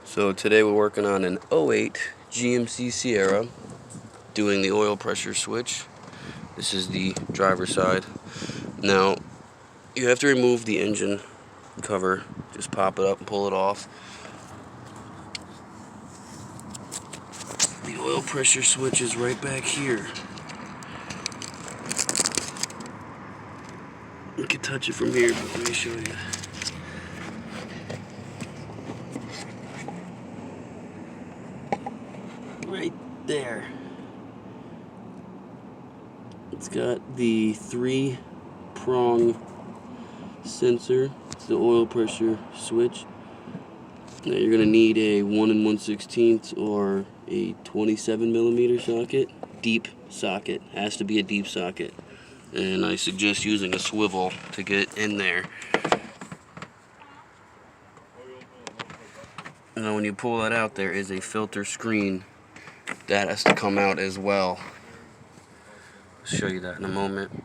So today we're working on an '08 GMC Sierra, doing the oil pressure switch. This is the driver's side. Now, you have to remove the engine cover. Just pop it up and pull it off. The oil pressure switch is right back here. You can touch it from here, but let me show you. Right there. It's got the 3-prong sensor. It's the oil pressure switch. Now you're going to need a 1 1/16 or a 27mm socket. Deep socket. Has to be a deep socket. And I suggest using a swivel to get in there. Now when you pull that out, there is a filter screen that has to come out as well. I'll show you that in a moment.